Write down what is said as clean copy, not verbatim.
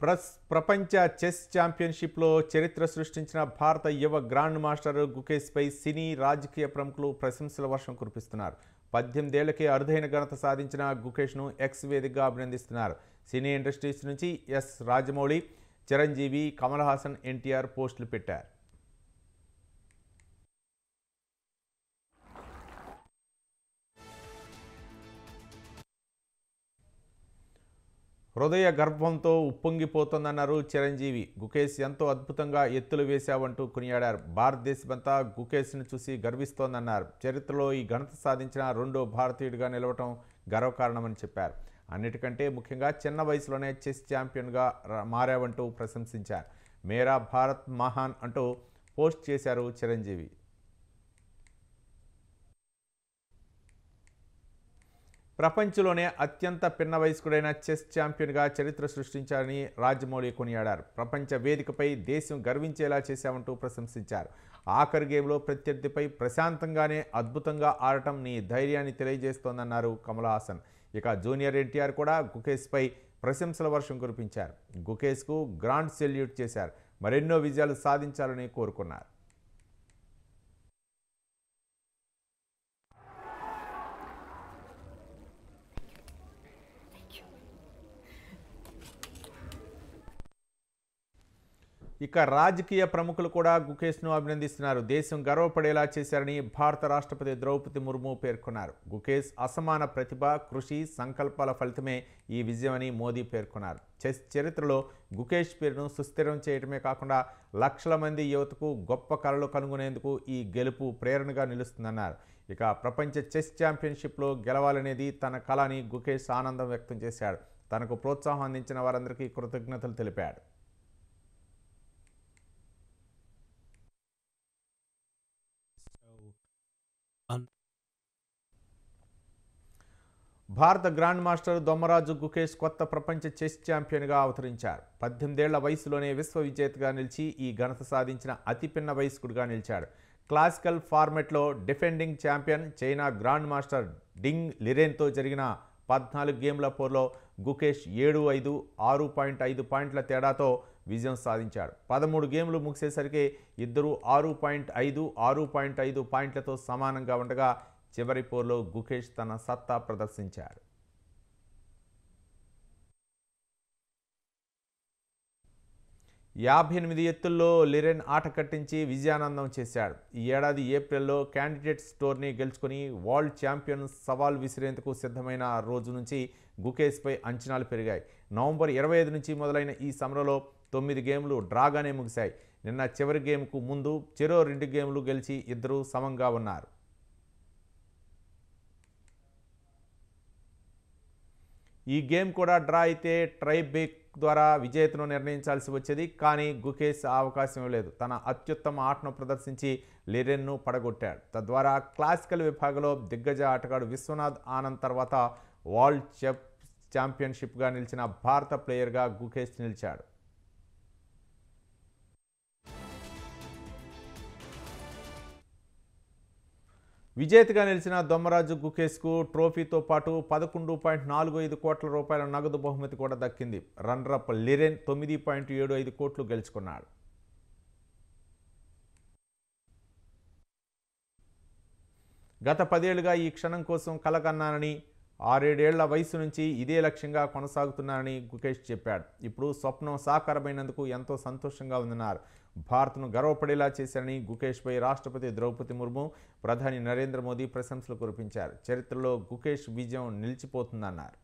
ప్రపంచ చెస్ ఛాంపియన్షిప్లో చరిత్ర సృష్టించిన భారత యువ గ్రాండ్ మాస్టర్ గుకేష్పై సినీ రాజకీయ ప్రముఖులు ప్రశంసల వర్షం కురిపిస్తున్నారు. 18 ఏళ్లకే అరుదైన ఘనత సాధించిన గుకేష్ను ఎక్స్ వేదికగా అభినందిస్తున్నారు. సినీ ఇండస్ట్రీస్ నుంచి ఎస్ రాజమౌళి, చిరంజీవి, కమల్ హాసన్, ఎన్టీఆర్ పోస్టులు పెట్టారు. హృదయ గర్భంతో ఉప్పొంగిపోతోందన్నారు చిరంజీవి. గుకేష్ ఎంతో అద్భుతంగా ఎత్తులు వేశావంటూ కొనియాడారు. భారతదేశమంతా గుకేష్ను చూసి గర్విస్తోందన్నారు. చరిత్రలో ఈ ఘనత సాధించిన రెండో భారతీయుడిగా నిలవటం గర్వకారణమని చెప్పారు. అన్నిటికంటే ముఖ్యంగా చిన్న వయసులోనే చెస్ ఛాంపియన్గా మారావంటూ ప్రశంసించారు. మేరా భారత్ మహాన్ అంటూ పోస్ట్ చేశారు చిరంజీవి. ప్రపంచంలోనే అత్యంత పిన్న వయస్కుడైన చెస్ ఛాంపియన్గా చరిత్ర సృష్టించారని రాజమౌళి కొనియాడారు. ప్రపంచ వేదికపై దేశం గర్వించేలా చేశామంటూ ప్రశంసించారు. ఆఖరి గేమ్లో ప్రత్యర్థిపై ప్రశాంతంగానే అద్భుతంగా ఆడటం నీ ధైర్యాన్ని తెలియజేస్తోందన్నారు కమల్ హాసన్. ఇక జూనియర్ ఎన్టీఆర్ కూడా గుకేష్పై ప్రశంసల వర్షం కురిపించారు. గుకేష్కు గ్రాండ్ సెల్యూట్ చేశారు. మరెన్నో విజయాలు సాధించాలని కోరుకున్నారు. ఇక రాజకీయ ప్రముఖులు కూడా గుకేష్ను అభినందిస్తున్నారు. దేశం గర్వపడేలా చేశారని భారత రాష్ట్రపతి ద్రౌపది ముర్ము పేర్కొన్నారు. గుకేష్ అసమాన ప్రతిభ, కృషి, సంకల్పాల ఫలితమే ఈ విజయమని మోదీ పేర్కొన్నారు. చెస్ చరిత్రలో గుకేష్ పేరును సుస్థిరం చేయడమే కాకుండా లక్షల మంది యువతకు గొప్ప కళలు కనుగొనేందుకు ఈ గెలుపు ప్రేరణగా నిలుస్తుందన్నారు. ఇక ప్రపంచ చెస్ ఛాంపియన్షిప్లో గెలవాలనేది తన కళ అని గుకేష్ ఆనందం వ్యక్తం చేశాడు. తనకు ప్రోత్సాహం అందించిన వారందరికీ కృతజ్ఞతలు తెలిపాడు. భారత గ్రాండ్ మాస్టర్ దొమ్మరాజు గుకేష్ కొత్త ప్రపంచ చెస్ ఛాంపియన్గా అవతరించారు. 18 ఏళ్ల వయసులోనే విశ్వ విజేతగా నిలిచి ఈ ఘనత సాధించిన అతి పిన్న వయస్కుడిగా నిలిచాడు. క్లాసికల్ ఫార్మెట్లో defending champion China grand master Ding లిరెన్తో జరిగిన 14 గేమ్ల పోర్లో గుకేష్ 7-5, 6.5 పాయింట్ల తేడాతో విజయం సాధించాడు. 13 గేమ్లు ముగిసేసరికి ఇద్దరు 6.5, 6.5 పాయింట్లతో సమానంగా ఉండగా చివరి పోర్లో గుకేష్ తన సత్తా ప్రదర్శించాడు. యాభై ఎత్తుల్లో లిరెన్ ఆట కట్టించి విజయానందం చేశాడు. ఈ ఏడాది ఏప్రిల్లో క్యాండిడేట్స్ టోర్నీ గెలుచుకుని వరల్డ్ ఛాంపియన్ సవాల్ విసిరేందుకు సిద్ధమైన రోజు నుంచి గుకేష్పై అంచనాలు పెరిగాయి. నవంబర్ 25 నుంచి మొదలైన ఈ సమరంలో 9 గేమ్లు డ్రాగానే ముగిశాయి. నిన్న చివరి గేమ్కు ముందు చెరో 2 గేమ్లు గెలిచి ఇద్దరూ సమంగా ఉన్నారు. ఈ గేమ్ కూడా డ్రా అయితే ట్రై బ్రేక్ ద్వారా విజేతను నిర్ణయించాల్సి వచ్చేది. కానీ గుకేష్ ఆ అవకాశం లేదు. తన అత్యుత్తమ ఆటను ప్రదర్శించి లిరెన్ను పడగొట్టాడు. తద్వారా క్లాసికల్ విభాగంలో దిగ్గజ ఆటగాడు విశ్వనాథ్ ఆనంద్ తర్వాత వరల్డ్ చెస్ ఛాంపియన్షిప్గా నిలిచిన భారత ప్లేయర్గా గుకేష్ నిలిచాడు. విజేతగా నిలిచిన దొమ్మరాజు గుకేష్కు ట్రోఫీతో పాటు 11.45 కోట్ల రూపాయల నగదు బహుమతి కూడా దక్కింది. రన్నరప్ లిరెన్ 9.75 కోట్లు గెలుచుకున్నాడు. గత 10 ఏళ్లుగా ఈ క్షణం కోసం కలకన్నానని, 6-7 ఏళ్ల వయసు నుంచి ఇదే లక్ష్యంగా కొనసాగుతున్నానని గుకేష్ చెప్పాడు. ఇప్పుడు స్వప్నం సాకారమైనందుకు ఎంతో సంతోషంగా ఉందన్నారు. భారత్ను గర్వపడేలా చేశారని గుకేష్పై రాష్ట్రపతి ద్రౌపది ముర్ము, ప్రధాని నరేంద్ర మోదీ ప్రశంసలు కురిపించారు. చరిత్రలో గుకేష్ విజయం నిలిచిపోతుందన్నారు.